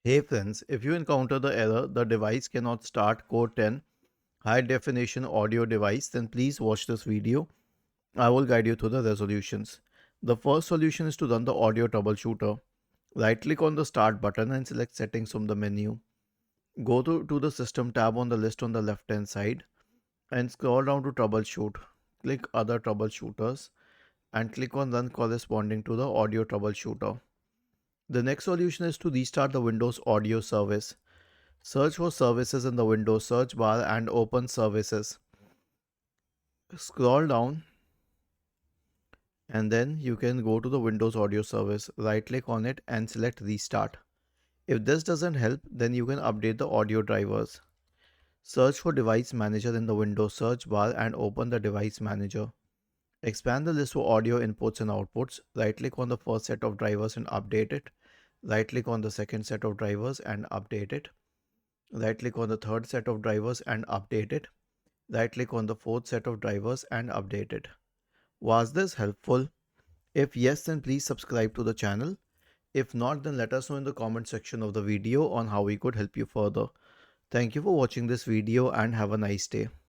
Hey friends, if you encounter the error the device cannot start Core 10 high definition audio device, then please watch this video. I will guide you through the resolutions. The first solution is to run the audio troubleshooter. Right click on the start button and select settings from the menu. Go to the system tab on the list on the left hand side and scroll down to troubleshoot. Click other troubleshooters and click on run corresponding to the audio troubleshooter. The next solution is to restart the Windows audio service. Search for services in the Windows search bar and open services. Scroll down and then you can go to the Windows audio service. Right click on it and select restart. If this doesn't help, then you can update the audio drivers. Search for device manager in the Windows search bar and open the device manager. Expand the list for audio inputs and outputs. Right click on the first set of drivers and update it. Right click on the second set of drivers and update it. Right click on the third set of drivers and update it. Right click on the fourth set of drivers and update it. Was this helpful? If yes, then please subscribe to the channel. If not, then let us know in the comment section of the video on how we could help you further. Thank you for watching this video and have a nice day.